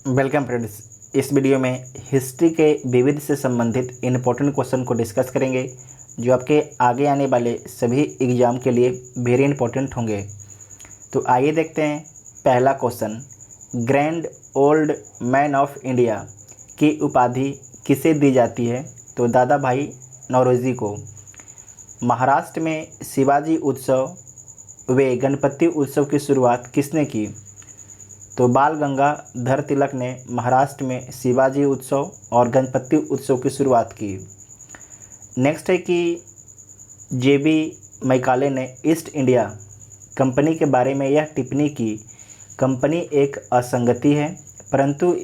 Welcome friends. इस video में history के विविध से संबंधित इम्पोर्टेंट क्वेश्चन को डिस्कस करेंगे जो आपके आगे आने वाले सभी एग्जाम के लिए वेरी इंपॉर्टेंट होंगे। तो आइए देखते हैं पहला question. Grand old man of India की उपाधि किसे दी जाती है? तो दादा भाई नौरोजी को। महाराष्ट्र में शिवाजी उत्सव व गणपति उत्सव की शुरुआत किसने की? तो बाल गंगाधर तिलक ने महाराष्ट्र में शिवाजी उत्सव और गणपति उत्सव की शुरुआत की। नेक्स्ट है कि जेबी मैकाले ने ईस्ट इंडिया कंपनी के बारे में यह टिप्पणी की, कंपनी एक असंगति है परंतु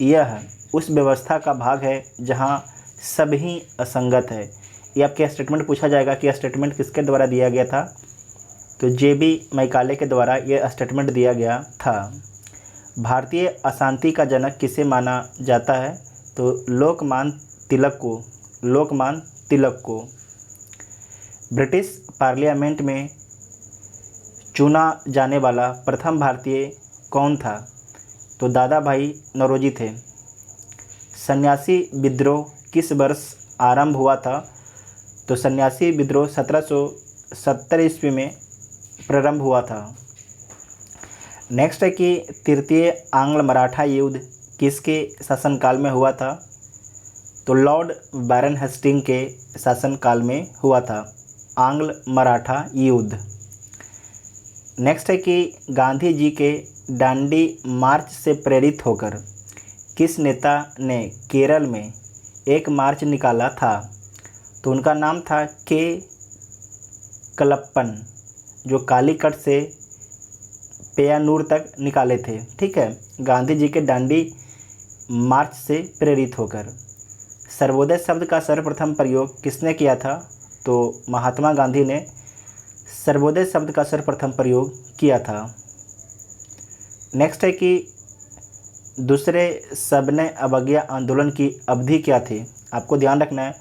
यह उस व्यवस्था का भाग है जहां सभी असंगत है। ये आपके स्टेटमेंट पूछा जाएगा कि यह स्टेटमेंट किसके द्वारा दिया गया था? तो जेबी मैकाले के द्वारा यह स्टेटमेंट दिया गया था। भारतीय अशांति का जनक किसे माना जाता है? तो लोकमान्य तिलक को। ब्रिटिश पार्लियामेंट में चुना जाने वाला प्रथम भारतीय कौन था? तो दादा भाई नौरोजी थे। सन्यासी विद्रोह किस वर्ष आरंभ हुआ था? तो सन्यासी विद्रोह 1770 ईस्वी में प्रारंभ हुआ था। नेक्स्ट है कि तृतीय आंग्ल मराठा युद्ध किसके शासनकाल में हुआ था? तो लॉर्ड बैरन हेस्टिंग के शासनकाल में हुआ था आंग्ल मराठा युद्ध। नेक्स्ट है कि गांधी जी के दांडी मार्च से प्रेरित होकर किस नेता ने केरल में एक मार्च निकाला था? तो उनका नाम था के कलप्पन, जो कालीकट से पेयानूर तक निकाले थे। ठीक है, गांधी जी के दांडी मार्च से प्रेरित होकर। सर्वोदय शब्द का सर्वप्रथम प्रयोग किसने किया था? तो महात्मा गांधी ने सर्वोदय शब्द का सर्वप्रथम प्रयोग किया था। नेक्स्ट है कि दूसरे सविनय अवज्ञा आंदोलन की अवधि क्या थी? आपको ध्यान रखना है,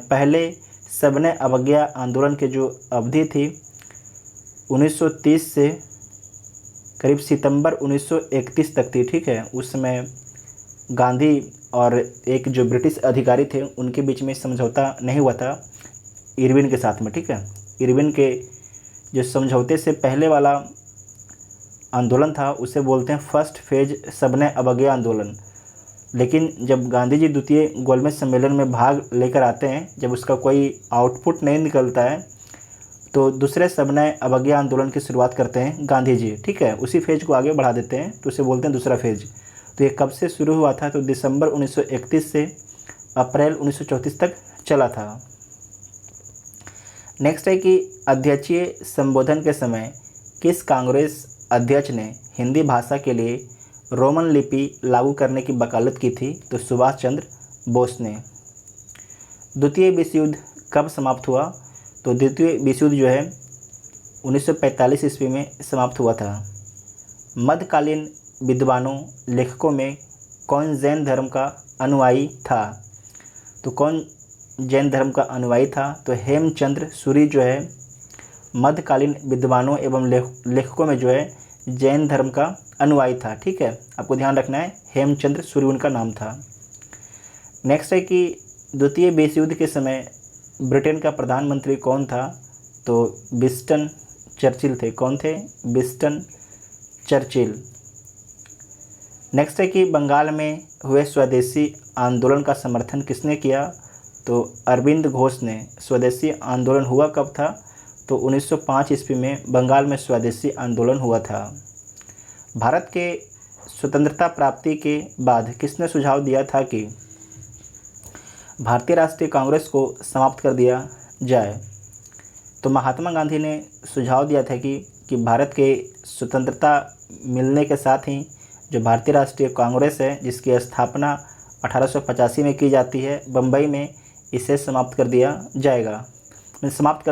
पहले सविनय अवज्ञा आंदोलन की जो अवधि थी 1930 से करीब सितंबर 1931 तक थी। ठीक है, उस समय गांधी और एक जो ब्रिटिश अधिकारी थे उनके बीच में समझौता नहीं हुआ था इरविन के साथ में। ठीक है, इरविन के जो समझौते से पहले वाला आंदोलन था उसे बोलते हैं फर्स्ट फेज सविनय अवज्ञा आंदोलन। लेकिन जब गांधी जी द्वितीय गोलमेज सम्मेलन में भाग लेकर आते हैं, जब उसका कोई आउटपुट नहीं निकलता है तो दूसरे सविनय अवज्ञा आंदोलन की शुरुआत करते हैं गांधी जी। ठीक है, उसी फेज को आगे बढ़ा देते हैं तो उसे बोलते हैं दूसरा फेज। तो ये कब से शुरू हुआ था? तो दिसंबर 1931 से अप्रैल 1934 तक चला था। नेक्स्ट है कि अध्यक्षीय संबोधन के समय किस कांग्रेस अध्यक्ष ने हिंदी भाषा के लिए रोमन लिपि लागू करने की वकालत की थी? तो सुभाष चंद्र बोस ने। द्वितीय विश्व युद्ध कब समाप्त हुआ? तो द्वितीय विश्व युद्ध जो है 1945 ईस्वी में समाप्त हुआ था। मध्यकालीन विद्वानों लेखकों में कौन जैन धर्म का अनुयायी था? तो कौन जैन धर्म का अनुयायी था? तो हेमचंद्र सूरी जो है मध्यकालीन विद्वानों एवं लेखकों में जो है जैन धर्म का अनुयायी था। ठीक है, आपको ध्यान रखना है, हेमचंद्र सूरी उनका नाम था। नेक्स्ट है कि द्वितीय विश्व युद्ध के समय ब्रिटेन का प्रधानमंत्री कौन था? तो विंस्टन चर्चिल थे। कौन थे? Winston Churchill. नेक्स्ट है कि बंगाल में हुए स्वदेशी आंदोलन का समर्थन किसने किया? तो अरविंद घोष ने। स्वदेशी आंदोलन हुआ कब था? तो 1905 ईस्वी में बंगाल में स्वदेशी आंदोलन हुआ था। भारत के स्वतंत्रता प्राप्ति के बाद किसने सुझाव दिया था कि भारतीय राष्ट्रीय कांग्रेस को समाप्त कर दिया जाए? तो महात्मा गांधी ने सुझाव दिया था कि भारत के स्वतंत्रता मिलने के साथ ही जो भारतीय राष्ट्रीय कांग्रेस है जिसकी स्थापना 1885 में की जाती है बम्बई में, इसे समाप्त कर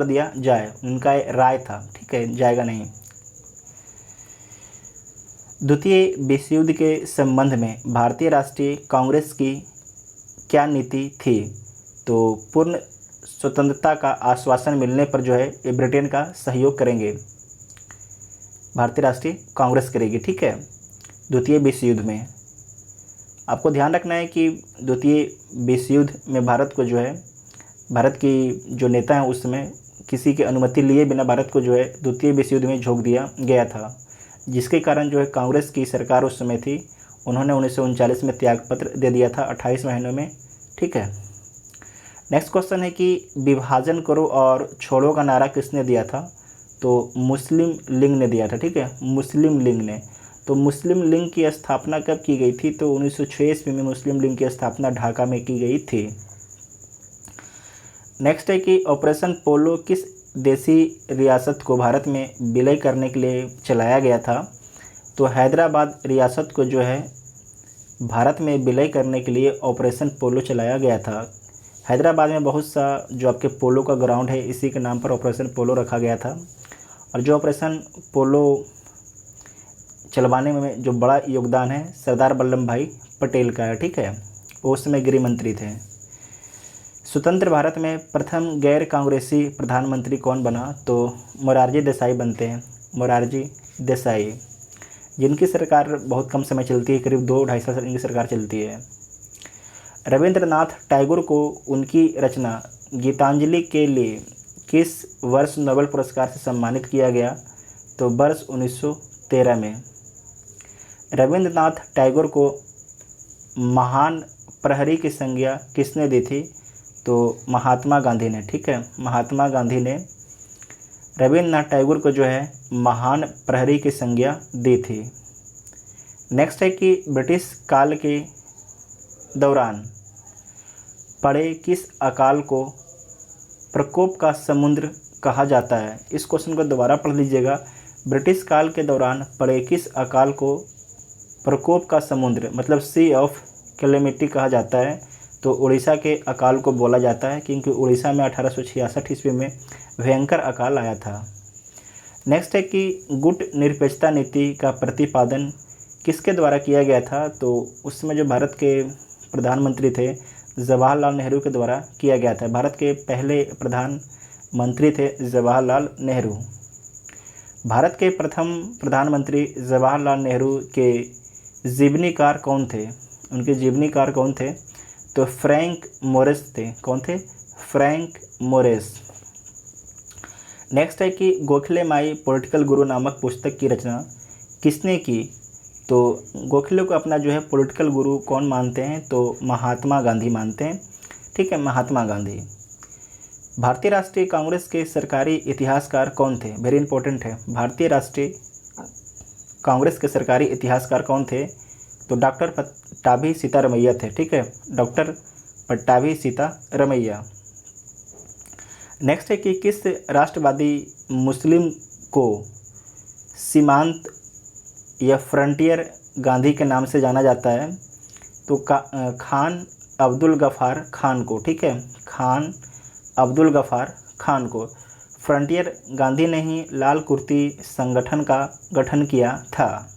दिया जाए। उनका राय था। ठीक है, जाएगा नहीं। द्वितीय विश्व युद्ध के संबंध में भारतीय राष्ट्रीय कांग्रेस की क्या नीति थी? तो पूर्ण स्वतंत्रता का आश्वासन मिलने पर जो है ये ब्रिटेन का सहयोग करेंगे, भारतीय राष्ट्रीय कांग्रेस करेगी। ठीक है, द्वितीय विश्व युद्ध में। आपको ध्यान रखना है कि द्वितीय विश्व युद्ध में भारत को जो है, भारत की जो नेता हैं उस समय किसी की अनुमति लिए बिना भारत को जो है द्वितीय विश्व युद्ध में झोंक दिया गया था, जिसके कारण जो है कांग्रेस की सरकार उस समय थी, उन्होंने 1939 में त्यागपत्र दे दिया था 28 महीनों में। ठीक है। नेक्स्ट क्वेश्चन है कि विभाजन करो और छोड़ो का नारा किसने दिया था? तो मुस्लिम लीग ने दिया था। ठीक है, मुस्लिम लीग ने। तो मुस्लिम लीग की स्थापना कब की गई थी? तो 1906 ईस्वी में मुस्लिम लीग की स्थापना ढाका में की गई थी। नेक्स्ट है कि ऑपरेशन पोलो किस देसी रियासत को भारत में विलय करने के लिए चलाया गया था? तो हैदराबाद रियासत को जो है भारत में विलय करने के लिए ऑपरेशन पोलो चलाया गया था। हैदराबाद में बहुत सा जो आपके पोलो का ग्राउंड है, इसी के नाम पर ऑपरेशन पोलो रखा गया था। और जो ऑपरेशन पोलो चलवाने में जो बड़ा योगदान है सरदार वल्लभ भाई पटेल का है। ठीक है, वो उस समय गृह मंत्री थे। स्वतंत्र भारत में प्रथम गैर कांग्रेसी प्रधानमंत्री कौन बना? तो मोरारजी देसाई बनते हैं, मोरारजी देसाई, जिनकी सरकार बहुत कम समय चलती है, करीब 2-2.5 साल इनकी सरकार चलती है। रविंद्रनाथ टैगोर को उनकी रचना गीतांजलि के लिए किस वर्ष नोबेल पुरस्कार से सम्मानित किया गया? तो वर्ष 1913 में। रविंद्रनाथ टैगोर को महान प्रहरी की संज्ञा किसने दी थी? तो महात्मा गांधी ने। ठीक है, महात्मा गांधी ने रविंद्रनाथ टैगोर को जो है महान प्रहरी की संज्ञा दी थी। नेक्स्ट है कि ब्रिटिश काल के दौरान पड़े किस अकाल को प्रकोप का समुद्र कहा जाता है? इस क्वेश्चन को दोबारा पढ़ लीजिएगा। ब्रिटिश काल के दौरान पड़े किस अकाल को प्रकोप का समुद्र मतलब सी ऑफ कैलेमिटी कहा जाता है? तो उड़ीसा के अकाल को बोला जाता है, क्योंकि उड़ीसा में 1866 ईस्वी में भयंकर अकाल आया था। नेक्स्ट है कि गुट निरपेक्षता नीति का प्रतिपादन किसके द्वारा किया गया था? तो उसमें जो भारत के प्रधानमंत्री थे जवाहरलाल नेहरू के द्वारा किया गया था। भारत के पहले प्रधानमंत्री थे जवाहरलाल नेहरू। भारत के प्रथम प्रधानमंत्री जवाहरलाल नेहरू के जीवनीकार कौन थे? उनके जीवनीकार कौन थे? तो फ्रैंक मोरेस थे। कौन थे? फ्रैंक मोरेस। नेक्स्ट है कि गोखले माई पॉलिटिकल गुरु नामक पुस्तक की रचना किसने की? तो गोखले को अपना जो है पॉलिटिकल गुरु कौन मानते हैं? तो महात्मा गांधी मानते हैं। ठीक है, महात्मा गांधी। भारतीय राष्ट्रीय कांग्रेस के सरकारी इतिहासकार कौन थे? वेरी इंपॉर्टेंट है। भारतीय राष्ट्रीय कांग्रेस के सरकारी इतिहासकार कौन थे? तो डॉक्टर पट्टाभी सीतारमैया थे। ठीक है, डॉक्टर पट्टाभी सीतारमैया। नेक्स्ट है कि किस राष्ट्रवादी मुस्लिम को सीमांत या फ्रंटियर गांधी के नाम से जाना जाता है? तो खान अब्दुल गफ़ार खान को। ठीक है, खान अब्दुल गफ़ार खान को। फ्रंटियर गांधी ने ही लाल कुर्ती संगठन का गठन किया था।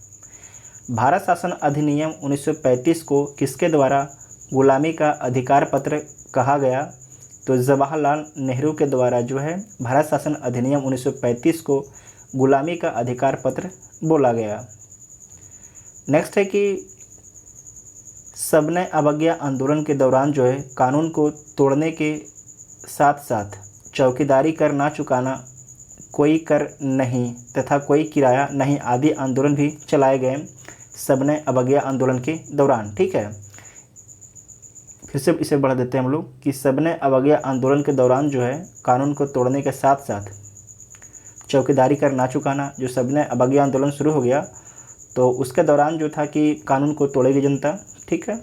भारत शासन अधिनियम 1935 को किसके द्वारा गुलामी का अधिकार पत्र कहा गया? तो जवाहरलाल नेहरू के द्वारा जो है भारत शासन अधिनियम 1935 को गुलामी का अधिकार पत्र बोला गया। नेक्स्ट है कि सबने अवज्ञा आंदोलन के दौरान जो है कानून को तोड़ने के साथ साथ चौकीदारी कर ना चुकाना, कोई कर नहीं तथा कोई किराया नहीं आदि आंदोलन भी चलाए गए सबने अवज्ञा आंदोलन के दौरान। ठीक है, फिर से इसे बढ़ा देते हैं हम लोग कि सबने अवज्ञा आंदोलन के दौरान जो है कानून को तोड़ने के साथ साथ चौकीदारी कर ना चुकाना, जो सबने अवज्ञा आंदोलन शुरू हो गया तो उसके दौरान जो था कि कानून को तोड़ेगी जनता। ठीक है,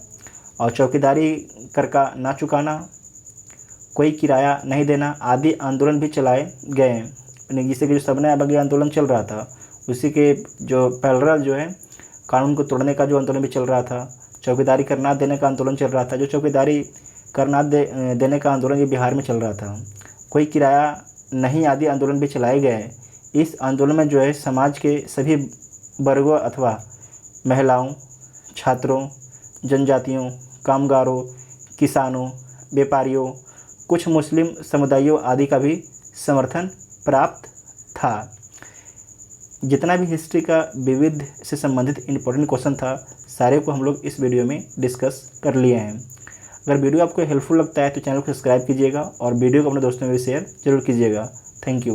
और चौकीदारी कर का ना चुकाना, कोई किराया नहीं देना आदि आंदोलन भी चलाए गए। जिससे कि जो सबने अवज्ञा आंदोलन चल रहा था उसी के जो पैरेलल जो है कानून को तोड़ने का जो आंदोलन भी चल रहा था, चौकीदारी कर ना देने का आंदोलन चल रहा था। जो चौकीदारी कर ना देने का आंदोलन ये बिहार में चल रहा था, कोई किराया नहीं आदि आंदोलन भी चलाए गए। इस आंदोलन में जो है समाज के सभी वर्गों अथवा महिलाओं, छात्रों, जनजातियों, कामगारों, किसानों, व्यापारियों, कुछ मुस्लिम समुदायों आदि का भी समर्थन प्राप्त था। जितना भी हिस्ट्री का विविध से संबंधित इंपॉर्टेंट क्वेश्चन था, सारे को हम लोग इस वीडियो में डिस्कस कर लिए हैं। अगर वीडियो आपको हेल्पफुल लगता है तो चैनल को सब्सक्राइब कीजिएगा और वीडियो को अपने दोस्तों में भी शेयर जरूर कीजिएगा। Thank you.